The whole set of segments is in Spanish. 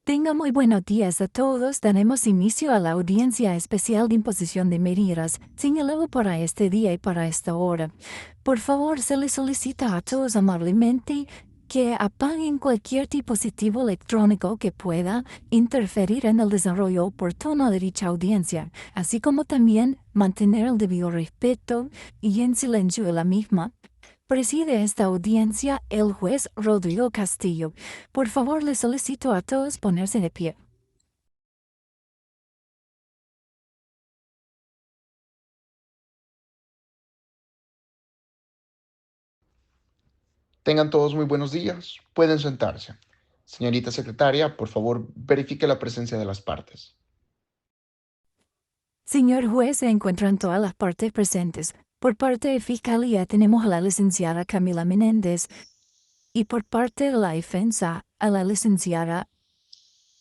Tenga muy buenos días a todos. Daremos inicio a la audiencia especial de imposición de medidas, señalado para este día y para esta hora. Por favor, se les solicita a todos amablemente que apaguen cualquier dispositivo electrónico que pueda interferir en el desarrollo oportuno de dicha audiencia, así como también mantener el debido respeto y en silencio de la misma. Preside esta audiencia el juez Rodrigo Castillo. Por favor, le solicito a todos ponerse de pie. Tengan todos muy buenos días. Pueden sentarse. Señorita secretaria, por favor, verifique la presencia de las partes. Señor juez, se encuentran todas las partes presentes. Por parte de Fiscalía tenemos a la licenciada Camila Menéndez y por parte de la defensa a la licenciada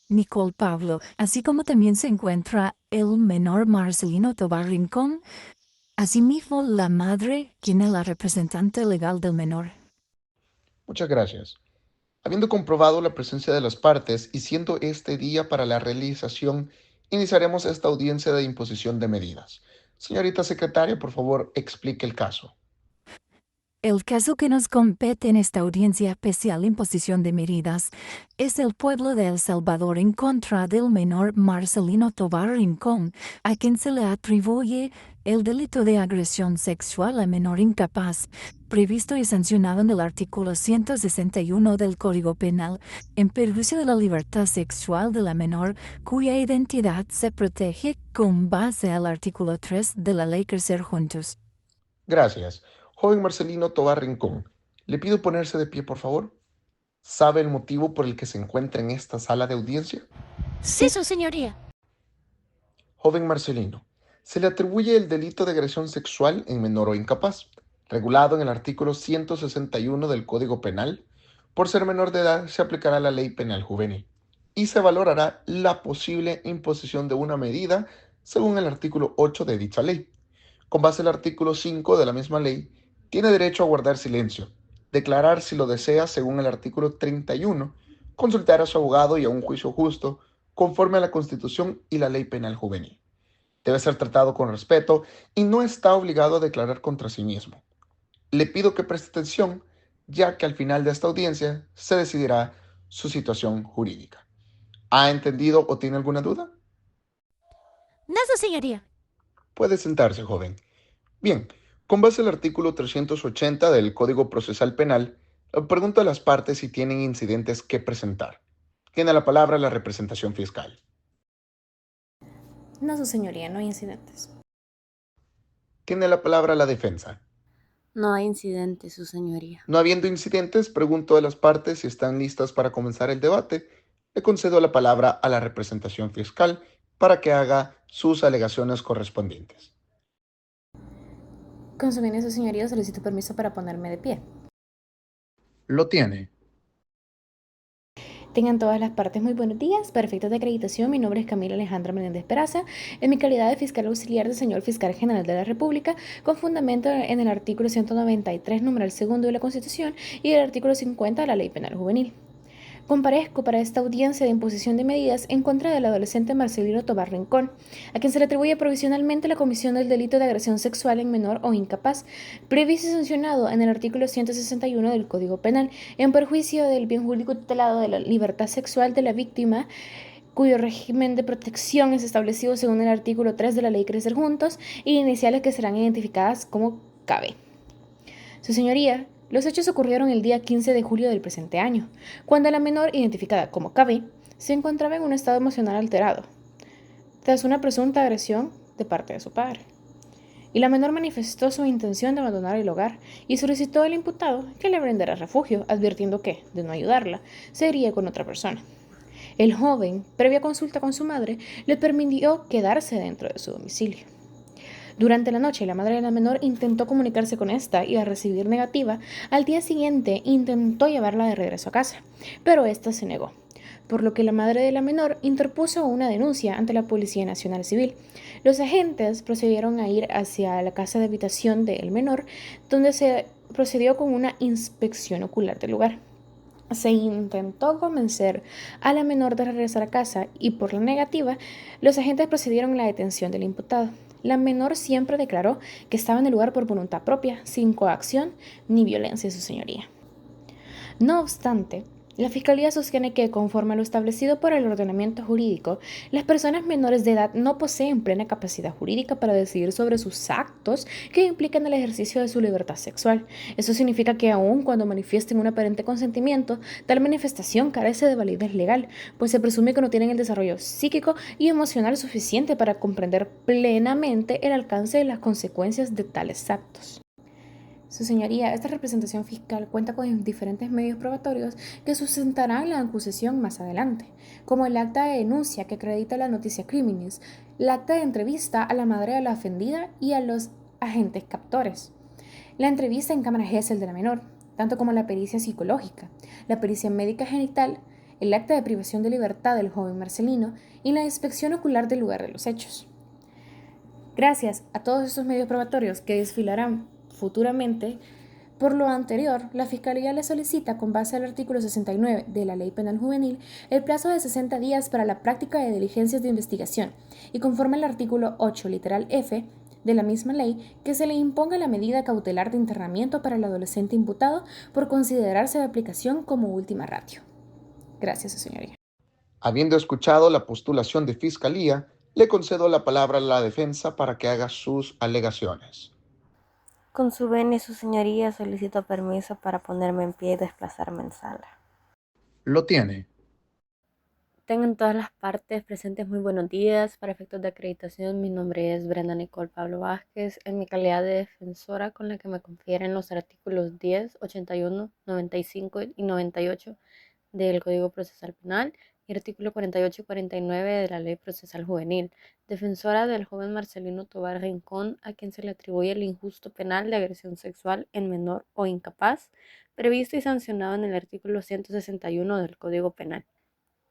Nicole Pablo, así como también se encuentra el menor Marcelino Tobar Rincón, asimismo la madre, quien es la representante legal del menor. Muchas gracias. Habiendo comprobado la presencia de las partes y siendo este día para la realización, iniciaremos esta audiencia de imposición de medidas. Señorita secretaria, por favor, explique el caso. El caso que nos compete en esta audiencia especial de imposición de medidas es el pueblo de El Salvador en contra del menor Marcelino Tobar Rincón, a quien se le atribuye el delito de agresión sexual a menor incapaz, previsto y sancionado en el artículo 161 del Código Penal, en perjuicio de la libertad sexual de la menor, cuya identidad se protege con base al artículo 3 de la Ley Crecer Juntos. Gracias. Joven Marcelino Tobar Rincón, le pido ponerse de pie, por favor. ¿Sabe el motivo por el que se encuentra en esta sala de audiencia? Sí, su señoría. Joven Marcelino, se le atribuye el delito de agresión sexual en menor o incapaz, regulado en el artículo 161 del Código Penal. Por ser menor de edad, se aplicará la ley penal juvenil y se valorará la posible imposición de una medida según el artículo 8 de dicha ley. Con base al artículo 5 de la misma ley, tiene derecho a guardar silencio, declarar si lo desea según el artículo 31, consultar a su abogado y a un juicio justo conforme a la Constitución y la ley penal juvenil. Debe ser tratado con respeto y no está obligado a declarar contra sí mismo. Le pido que preste atención, ya que al final de esta audiencia se decidirá su situación jurídica. ¿Ha entendido o tiene alguna duda? No, su señoría. Puede sentarse, joven. Bien, con base al artículo 380 del Código Procesal Penal, pregunto a las partes si tienen incidentes que presentar. Tiene la palabra la representación fiscal. No, su señoría, no hay incidentes. Tiene la palabra la defensa. No hay incidentes, su señoría. No habiendo incidentes, pregunto a las partes si están listas para comenzar el debate. Le concedo la palabra a la representación fiscal para que haga sus alegaciones correspondientes. Con su bien, su señoría, solicito permiso para ponerme de pie. Lo tiene. Tengan todas las partes muy buenos días. Para efectos de acreditación, mi nombre es Camila Alejandra Menéndez Peraza, en mi calidad de fiscal auxiliar del señor Fiscal General de la República, con fundamento en el artículo 193, numeral segundo de la Constitución y el artículo 50 de la Ley Penal Juvenil. Comparezco para esta audiencia de imposición de medidas en contra del adolescente Marcelino Tobar Rincón, a quien se le atribuye provisionalmente la comisión del delito de agresión sexual en menor o incapaz, previsto y sancionado en el artículo 161 del Código Penal, en perjuicio del bien jurídico tutelado de la libertad sexual de la víctima, cuyo régimen de protección es establecido según el artículo 3 de la Ley Crecer Juntos, y iniciales que serán identificadas como cabe. Su señoría, los hechos ocurrieron el día 15 de julio del presente año, cuando la menor, identificada como KB, se encontraba en un estado emocional alterado, tras una presunta agresión de parte de su padre. Y la menor manifestó su intención de abandonar el hogar y solicitó al imputado que le brindara refugio, advirtiendo que, de no ayudarla, se iría con otra persona. El joven, previa consulta con su madre, le permitió quedarse dentro de su domicilio. Durante la noche, la madre de la menor intentó comunicarse con esta y al recibir negativa, al día siguiente intentó llevarla de regreso a casa, pero esta se negó, por lo que la madre de la menor interpuso una denuncia ante la Policía Nacional Civil. Los agentes procedieron a ir hacia la casa de habitación del menor, donde se procedió con una inspección ocular del lugar. Se intentó convencer a la menor de regresar a casa y por la negativa, los agentes procedieron a la detención del imputado. La menor siempre declaró que estaba en el lugar por voluntad propia, sin coacción ni violencia, su señoría. No obstante, la Fiscalía sostiene que, conforme a lo establecido por el ordenamiento jurídico, las personas menores de edad no poseen plena capacidad jurídica para decidir sobre sus actos que implican el ejercicio de su libertad sexual. Eso significa que aun cuando manifiesten un aparente consentimiento, tal manifestación carece de validez legal, pues se presume que no tienen el desarrollo psíquico y emocional suficiente para comprender plenamente el alcance de las consecuencias de tales actos. Su señoría, esta representación fiscal cuenta con diferentes medios probatorios que sustentarán la acusación más adelante, como el acta de denuncia que acredita la noticia criminis, el acta de entrevista a la madre de la ofendida y a los agentes captores, la entrevista en cámara Gesell de la menor, tanto como la pericia psicológica, la pericia médica genital, el acta de privación de libertad del joven Marcelino y la inspección ocular del lugar de los hechos. Gracias a todos estos medios probatorios que desfilarán futuramente, por lo anterior, la Fiscalía le solicita, con base al artículo 69 de la Ley Penal Juvenil, el plazo de 60 días para la práctica de diligencias de investigación y conforme al artículo 8, literal F, de la misma ley, que se le imponga la medida cautelar de internamiento para el adolescente imputado por considerarse de aplicación como última ratio. Gracias, su señoría. Habiendo escuchado la postulación de Fiscalía, le concedo la palabra a la defensa para que haga sus alegaciones. Con su venia, su señoría, solicito permiso para ponerme en pie y desplazarme en sala. Lo tiene. Tengan todas las partes presentes muy buenos días. Para efectos de acreditación, mi nombre es Brenda Nicole Pablo Vázquez, en mi calidad de defensora con la que me confieren los artículos 10, 81, 95 y 98 del Código Procesal Penal y artículo 48 y 49 de la Ley Procesal Juvenil, defensora del joven Marcelino Tovar Rincón, a quien se le atribuye el injusto penal de agresión sexual en menor o incapaz, previsto y sancionado en el artículo 161 del Código Penal.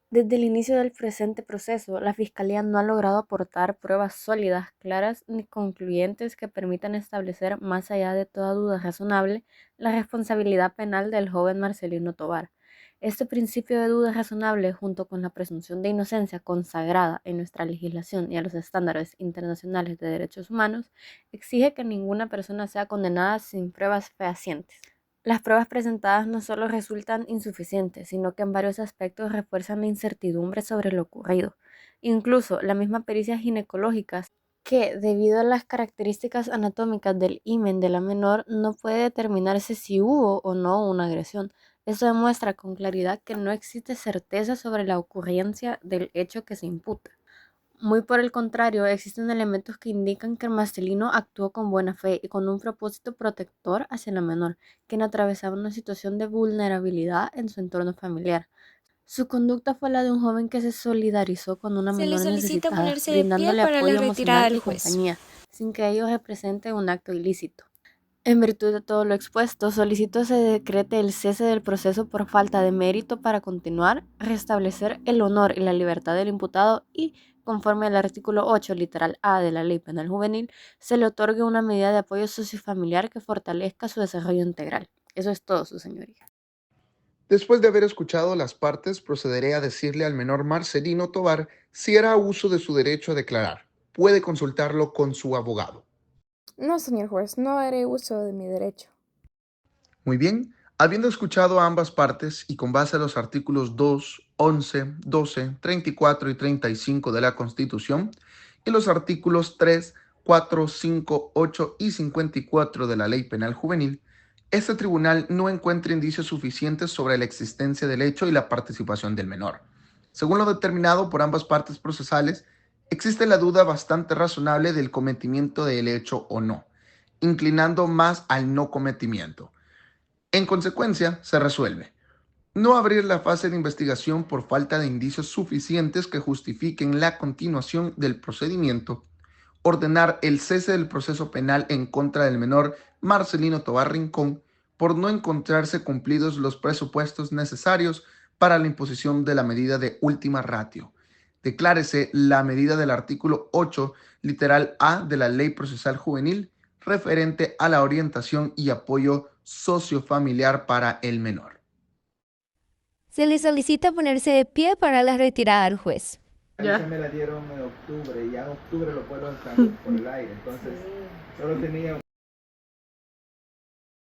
Desde el inicio del presente proceso, la Fiscalía no ha logrado aportar pruebas sólidas, claras ni concluyentes que permitan establecer, más allá de toda duda razonable, la responsabilidad penal del joven Marcelino Tovar. Este principio de duda razonable, junto con la presunción de inocencia consagrada en nuestra legislación y a los estándares internacionales de derechos humanos, exige que ninguna persona sea condenada sin pruebas fehacientes. Las pruebas presentadas no solo resultan insuficientes, sino que en varios aspectos refuerzan la incertidumbre sobre lo ocurrido. Incluso la misma pericia ginecológica, que debido a las características anatómicas del himen de la menor no puede determinarse si hubo o no una agresión. Esto demuestra con claridad que no existe certeza sobre la ocurrencia del hecho que se imputa. Muy por el contrario, existen elementos que indican que el Marcelino actuó con buena fe y con un propósito protector hacia la menor, quien atravesaba una situación de vulnerabilidad en su entorno familiar. Su conducta fue la de un joven que se solidarizó con una Se le menor solicita necesitada, ponerse de pie brindándole para apoyo la retirada emocional del y juez. compañía, sin que ello represente un acto ilícito. En virtud de todo lo expuesto, solicito se decrete el cese del proceso por falta de mérito para continuar, restablecer el honor y la libertad del imputado y, conforme al artículo 8, literal A de la Ley Penal Juvenil, se le otorgue una medida de apoyo sociofamiliar que fortalezca su desarrollo integral. Eso es todo, su señoría. Después de haber escuchado las partes, procederé a decirle al menor Marcelino Tovar si hará uso de su derecho a declarar. Puede consultarlo con su abogado. No, señor juez, no haré uso de mi derecho. Muy bien, habiendo escuchado a ambas partes y con base a los artículos 2, 11, 12, 34 y 35 de la Constitución y los artículos 3, 4, 5, 8 y 54 de la Ley Penal Juvenil, este tribunal no encuentra indicios suficientes sobre la existencia del hecho y la participación del menor. Según lo determinado por ambas partes procesales, existe la duda bastante razonable del cometimiento del hecho o no, inclinando más al no cometimiento. En consecuencia, se resuelve no abrir la fase de investigación por falta de indicios suficientes que justifiquen la continuación del procedimiento, ordenar el cese del proceso penal en contra del menor Marcelino Tovar Rincón por no encontrarse cumplidos los presupuestos necesarios para la imposición de la medida de última ratio. Declárese la medida del artículo 8, literal A de la Ley Procesal Juvenil, referente a la orientación y apoyo sociofamiliar para el menor. Se le solicita ponerse de pie para la retirada al juez. Esa me la dieron en octubre y ya en octubre los vuelos están por el aire, entonces solo tenía